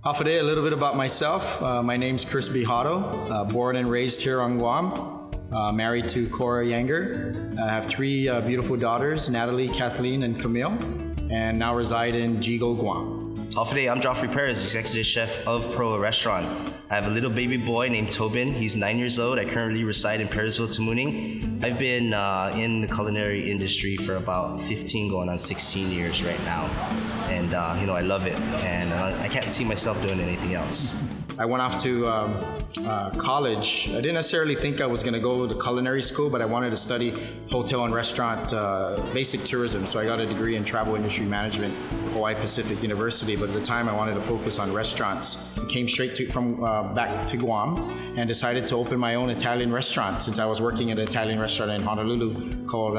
Today, a little bit about myself. My name's Chris Bijado, born and raised here on Guam, married to Cora Yanger. I have three beautiful daughters, Natalie, Kathleen, and Camille, and now reside in Jigo, Guam. Today, I'm Joffrey Perez, Executive Chef of Proa Restaurant. I have a little baby boy named Tobin. He's 9 years old. I currently reside in Perezville, Tamuning. I've been in the culinary industry for about 15, going on 16 years right now. And I love it. And I can't see myself doing anything else. I went off to college. I didn't necessarily think I was going to go to culinary school, but I wanted to study hotel and restaurant basic tourism. So I got a degree in travel industry management at Hawaii Pacific University. But at the time, I wanted to focus on restaurants. I came straight from back to Guam and decided to open my own Italian restaurant since I was working at an Italian restaurant in Honolulu called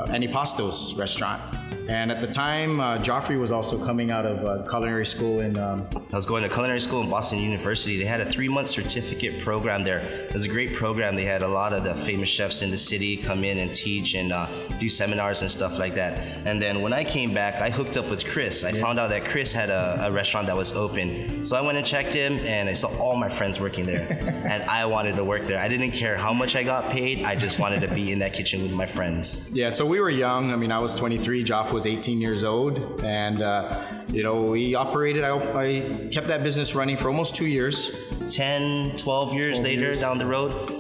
Antipasto's Restaurant. And at the time, Joffrey was also coming out of culinary school in... I was going to culinary school in Boston University. They had a 3-month certificate program there. It was a great program. They had a lot of the famous chefs in the city come in and teach and do seminars and stuff like that. And then when I came back, I hooked up with Chris. I found out that Chris had a restaurant that was open. So I went and checked him, and I saw all my friends working there. And I wanted to work there. I didn't care how much I got paid. I just wanted to be in that kitchen with my friends. Yeah, so we were young. I mean, I was 23. Joff was 18 years old, and we operated. I kept that business running for almost 2 years. 10, 12 years later down the road,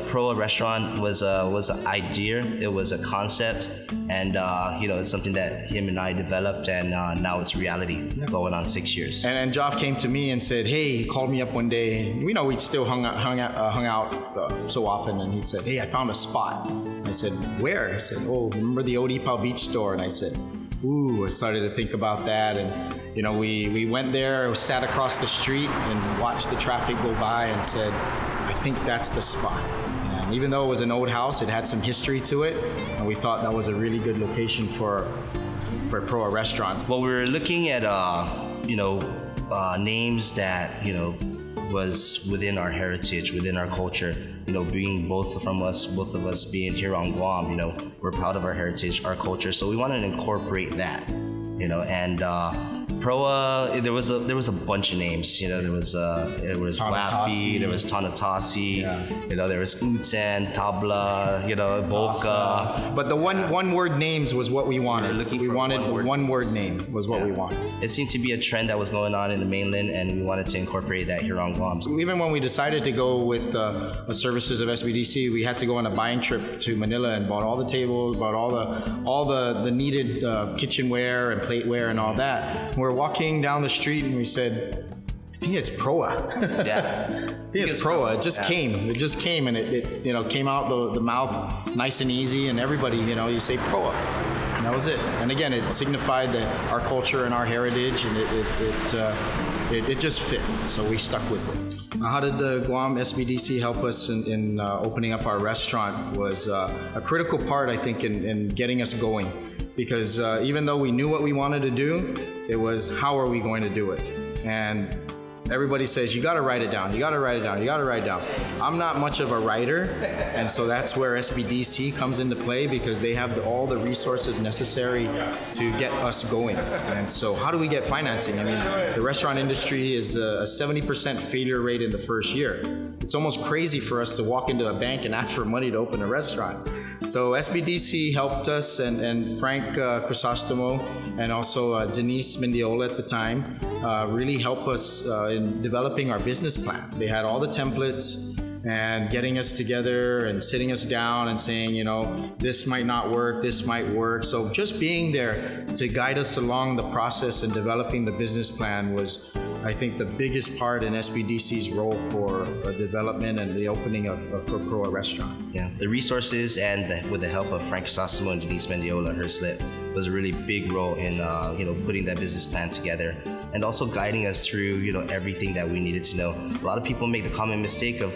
Proa Restaurant was an idea. It was a concept, and it's something that him and I developed, and now it's reality. Going on 6 years. And Joff came to me and said, "Hey," he called me up one day. We'd still hung out so often, and he said, "Hey, I found a spot." I said, "Where?" He said, "Oh, remember the Odipao Beach store?" And I said, "Ooh," I started to think about that, and we went there, sat across the street, and watched the traffic go by, and said, "I think that's the spot." And even though it was an old house, it had some history to it, and we thought that was a really good location for Proa Restaurant. Well, we were looking at names that was within our heritage, within our culture. Being both of us being here on Guam, we're proud of our heritage, our culture. So we wanted to incorporate that, and Proa, there was a bunch of names. There was Wafi, there was Tanatasi, there was Utsan, Tabla, Boca. But the one word names was what we wanted. We wanted one word name was what we wanted. It seemed to be a trend that was going on in the mainland, and we wanted to incorporate that here on Guam. Even when we decided to go with the services of SBDC, we had to go on a buying trip to Manila and bought all the tables, bought all the needed kitchenware and plateware and all that. We're walking down the street and we said, "I think it's Proa." Yeah. I think it's Proa. It just came. It just came, and it came out the mouth nice and easy, and everybody, you say Proa. And that was it. And again, it signified our culture and our heritage, and it just fit. So we stuck with it. How did the Guam SBDC help us in opening up our restaurant? Was a critical part, I think, in getting us going. Because even though we knew what we wanted to do, it was how are we going to do it? And everybody says, you got to write it down, you got to write it down, you got to write it down. I'm not much of a writer, and so that's where SBDC comes into play, because they have all the resources necessary to get us going. And so how do we get financing? I mean, the restaurant industry is a 70% failure rate in the first year. It's almost crazy for us to walk into a bank and ask for money to open a restaurant. So SBDC helped us, and Frank Crisostomo and also Denise Mendiola at the time really helped us in developing our business plan. They had all the templates and getting us together and sitting us down and saying, this might not work, this might work. So just being there to guide us along the process and developing the business plan was, I think, the biggest part in SBDC's role for development and the opening for Proa Restaurant. Yeah, the resources and with the help of Frank Crisostomo and Denise Mendiola, her slip, was a really big role in putting that business plan together, and also guiding us through everything that we needed to know. A lot of people make the common mistake of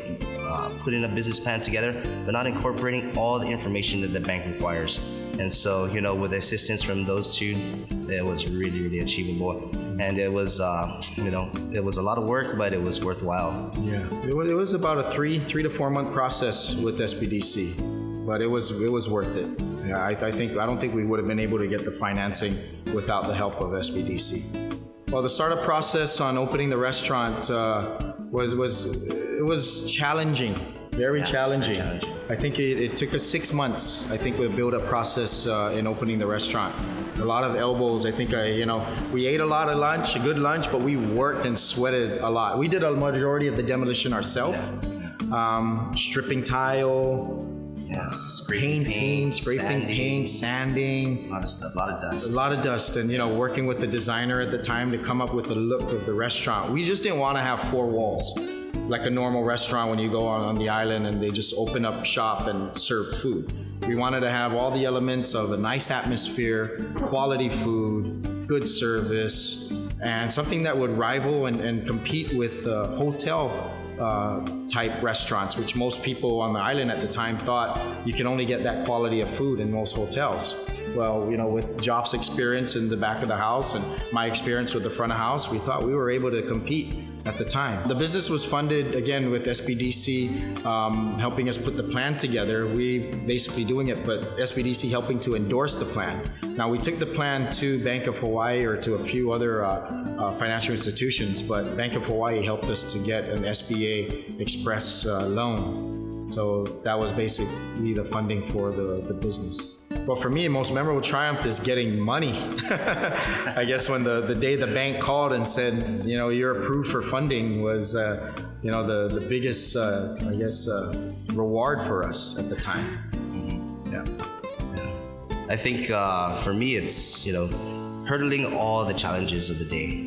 putting a business plan together but not incorporating all the information that the bank requires. And so with the assistance from those two, it was really, really achievable. And it was it was a lot of work, but it was worthwhile. Yeah, it was about a 3 to 4 month process with SBDC, but it was worth it. Yeah, I don't think we would have been able to get the financing without the help of SBDC. Well, the startup process on opening the restaurant was challenging, very challenging. I think it took us 6 months. I think we built a process in opening the restaurant. A lot of elbows. I think we ate a lot of lunch, a good lunch, but we worked and sweated a lot. We did a majority of the demolition ourselves, stripping tile. Yes, Scraping paint, sanding. A lot of stuff, a lot of dust. A lot of dust, and working with the designer at the time to come up with the look of the restaurant. We just didn't want to have 4 walls, like a normal restaurant when you go on the island and they just open up shop and serve food. We wanted to have all the elements of a nice atmosphere, quality food, good service, and something that would rival and compete with hotel type restaurants, which most people on the island at the time thought you can only get that quality of food in most hotels. Well, with Joff's experience in the back of the house and my experience with the front of house, we thought we were able to compete at the time. The business was funded, again, with SBDC helping us put the plan together. We basically doing it, but SBDC helping to endorse the plan. Now, we took the plan to Bank of Hawaii or to a few other financial institutions, but Bank of Hawaii helped us to get an SBA Express loan. So that was basically the funding for the business. Well, for me, most memorable triumph is getting money. I guess when the day the bank called and said, you're approved for funding was, the biggest, reward for us at the time. Yeah. I think for me, it's hurdling all the challenges of the day.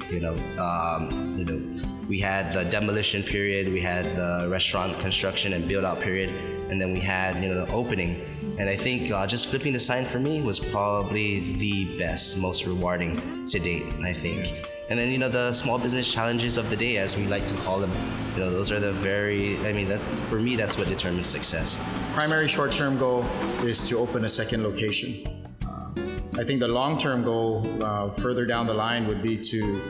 We had the demolition period, we had the restaurant construction and build out period, and then we had the opening. And I think just flipping the sign for me was probably the best, most rewarding to date, I think. And then the small business challenges of the day, as we like to call them, those are for me, that's what determines success. Primary short-term goal is to open a second location. I think the long-term goal further down the line would be to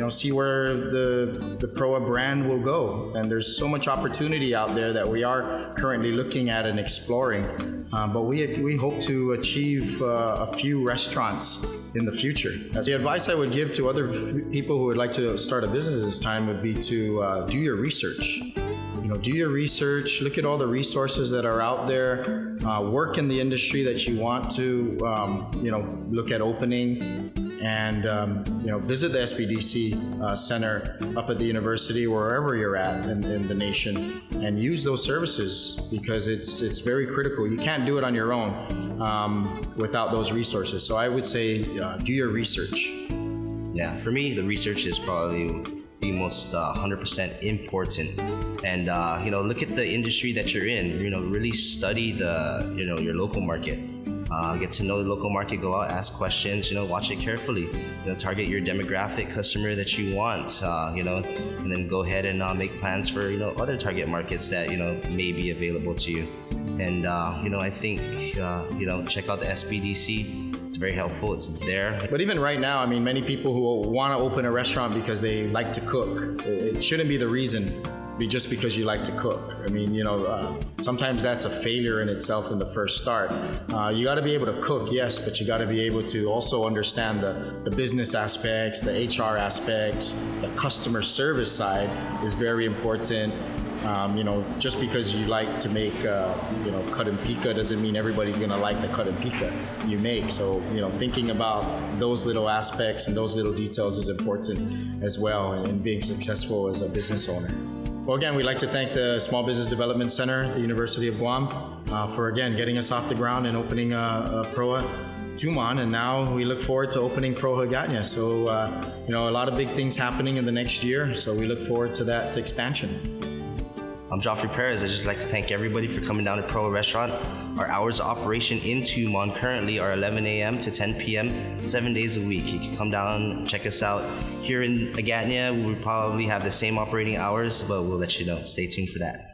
see where the Proa brand will go. And there's so much opportunity out there that we are currently looking at and exploring. But we hope to achieve a few restaurants in the future. The advice I would give to other people who would like to start a business this time would be to do your research. Do your research, look at all the resources that are out there, work in the industry that you want to, look at opening, and visit the SBDC center up at the university, wherever you're at in the nation, and use those services because it's very critical. You can't do it on your own without those resources. So I would say do your research. Yeah, for me, the research is probably the most 100% important. And look at the industry that you're in. Really study your local market. Get to know the local market, go out, ask questions, watch it carefully, target your demographic customer that you want, and then go ahead and make plans for, other target markets that, may be available to you. And, I think, check out the SBDC. It's very helpful. It's there. But even right now, many people who want to open a restaurant because they like to cook, it shouldn't be the reason. Just because you like to cook. Sometimes that's a failure in itself in the first start. You got to be able to cook, yes, but you got to be able to also understand the business aspects, the HR aspects, the customer service side is very important. Just because you like to make, cut and pica doesn't mean everybody's going to like the cut and pica you make. So, thinking about those little aspects and those little details is important as well in being successful as a business owner. Well, again, we'd like to thank the Small Business Development Center at the University of Guam for, again, getting us off the ground and opening Proa Tumon, and now we look forward to opening Proa Hagåtña. So, a lot of big things happening in the next year, so we look forward to that expansion. I'm Joffrey Perez. I'd just like to thank everybody for coming down to Proa Restaurant. Our hours of operation in Tumon currently are 11 a.m. to 10 p.m., 7 days a week. You can come down, check us out. Here in Hagåtña, we'll probably have the same operating hours, but we'll let you know. Stay tuned for that.